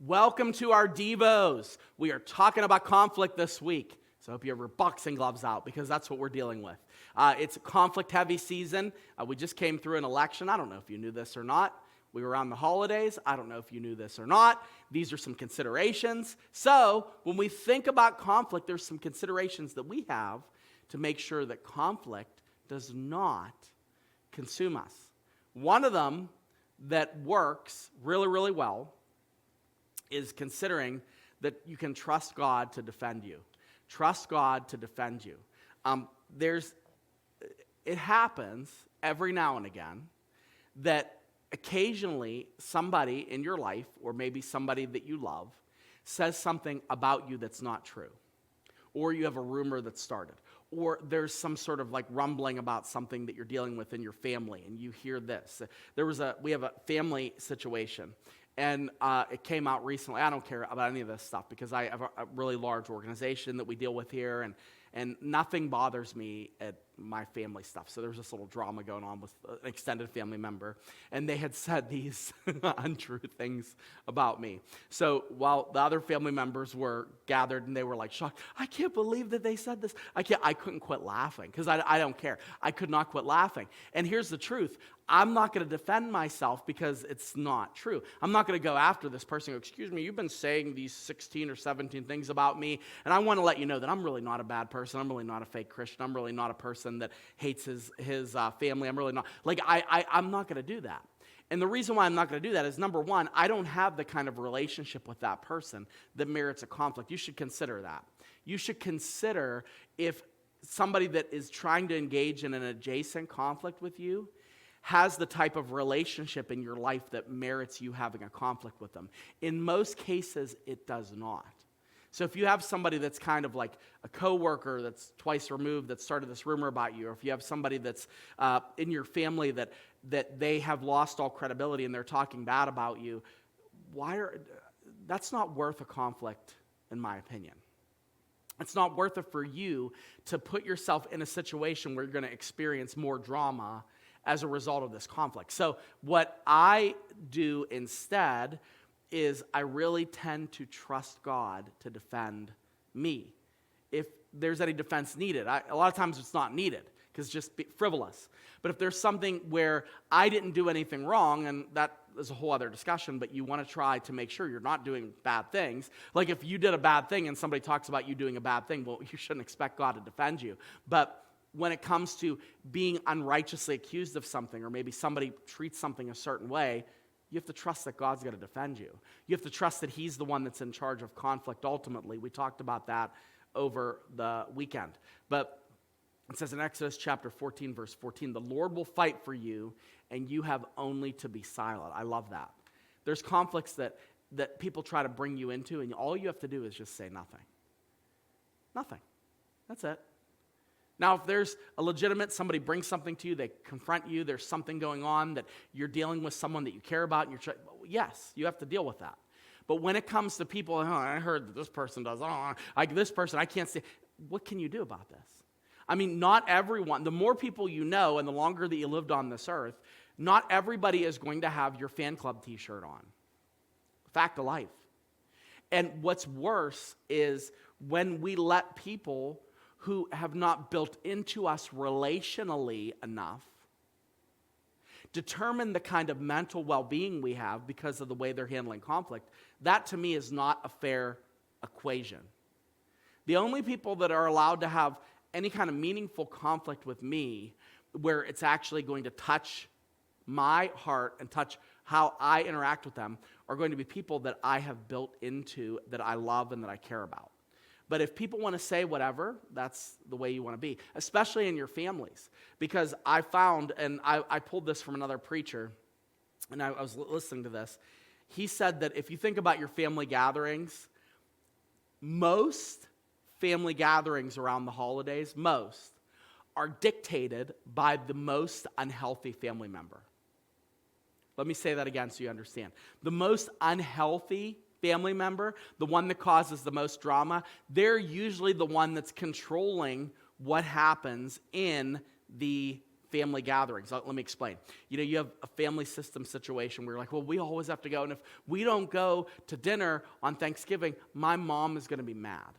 Welcome to our Devos. We are talking about conflict this week. So I hope you have your boxing gloves out because that's what we're dealing with. It's a conflict-heavy season. We just came through an election. I don't know if you knew this or not. We were around the holidays. I don't know if you knew this or not. These are some considerations. So when we think about conflict, there's some considerations that we have to make sure that conflict does not consume us. One of them that works really, really well is considering that you can trust God to defend you. Trust God to defend you. It happens every now and again that occasionally somebody in your life, or maybe somebody that you love, says something about you that's not true. Or you have a rumor that started. Or there's some sort of like rumbling about something that you're dealing with in your family, and you hear this. We have a family situation. And it came out recently. I don't care about any of this stuff because I have a really large organization that we deal with here, and nothing bothers me at my family stuff. So there's this little drama going on with an extended family member, and they had said these untrue things about me. So while the other family members were gathered and they were like shocked, I can't believe that they said this. I couldn't quit laughing because I don't care. I could not quit laughing. And here's the truth. I'm not going to defend myself because it's not true. I'm not going to go after this person and go, excuse me, you've been saying these 16 or 17 things about me, and I want to let you know that I'm really not a bad person. I'm really not a fake Christian. I'm really not a person that hates his family. I'm really not. I'm not going to do that. And the reason why I'm not going to do that is, number one, I don't have the kind of relationship with that person that merits a conflict. You should consider that. You should consider if somebody that is trying to engage in an adjacent conflict with you has the type of relationship in your life that merits you having a conflict with them. In most cases, it does not. So if you have somebody that's kind of like a coworker that's twice removed that started this rumor about you, or if you have somebody that's in your family that they have lost all credibility and they're talking bad about you, that's not worth a conflict, in my opinion. It's not worth it for you to put yourself in a situation where you're going to experience more drama as a result of this conflict. So what I do instead is I really tend to trust God to defend me. If there's any defense needed, a lot of times it's not needed because it's just frivolous. But if there's something where I didn't do anything wrong, and that is a whole other discussion, but you want to try to make sure you're not doing bad things. Like if you did a bad thing and somebody talks about you doing a bad thing, well, you shouldn't expect God to defend you. But when it comes to being unrighteously accused of something, or maybe somebody treats something a certain way, you have to trust that God's going to defend you. You have to trust that He's the one that's in charge of conflict ultimately. We talked about that over the weekend. But it says in Exodus chapter 14, verse 14, the Lord will fight for you, and you have only to be silent. I love that. There's conflicts that people try to bring you into, and all you have to do is just say nothing. Nothing. That's it. Now, if there's a legitimate, somebody brings something to you, they confront you, there's something going on that you're dealing with someone that you care about, and yes, you have to deal with that. But when it comes to people, I heard that this person does, this person, I can't say, what can you do about this? I mean, not everyone, the more people you know and the longer that you lived on this earth, not everybody is going to have your fan club t-shirt on. Fact of life. And what's worse is when we let people who have not built into us relationally enough determine the kind of mental well-being we have because of the way they're handling conflict. That to me is not a fair equation. The only people that are allowed to have any kind of meaningful conflict with me where it's actually going to touch my heart and touch how I interact with them are going to be people that I have built into, that I love and that I care about. But if people want to say whatever, that's the way you want to be, especially in your families. Because I found, and I pulled this from another preacher, and I was listening to this. He said that if you think about your family gatherings, most family gatherings around the holidays, are dictated by the most unhealthy family member. Let me say that again so you understand. The most unhealthy family member, the one that causes the most drama, they're usually the one that's controlling what happens in the family gatherings. Let me explain. You have a family system situation where you're like, well, we always have to go. And if we don't go to dinner on Thanksgiving, my mom is going to be mad.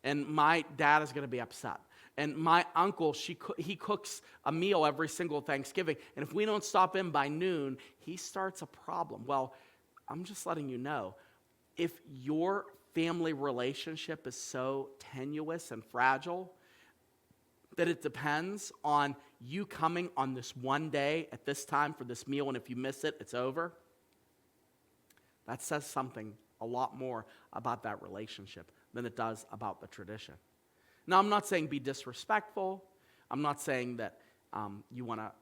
And my dad is going to be upset. And my uncle, he cooks a meal every single Thanksgiving. And if we don't stop in by noon, he starts a problem. Well, I'm just letting you know, if your family relationship is so tenuous and fragile that it depends on you coming on this one day at this time for this meal, and if you miss it, it's over, that says something a lot more about that relationship than it does about the tradition. Now, I'm not saying be disrespectful. I'm not saying that you want to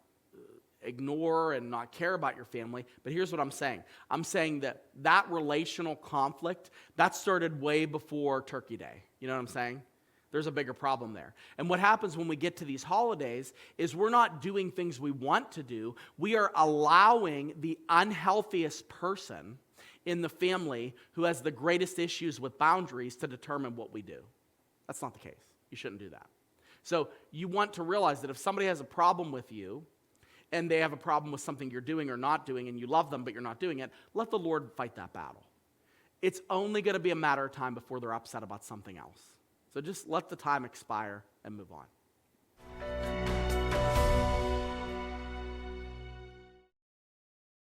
ignore and not care about your family, but here's what I'm saying. I'm saying that relational conflict, that started way before Turkey Day. You know what I'm saying? There's a bigger problem there. And what happens when we get to these holidays is we're not doing things we want to do. We are allowing the unhealthiest person in the family who has the greatest issues with boundaries to determine what we do. That's not the case. You shouldn't do that. So you want to realize that if somebody has a problem with you and they have a problem with something you're doing or not doing and you love them but you're not doing it, let the Lord fight that battle. It's only going to be a matter of time before they're upset about something else. So just let the time expire and move on.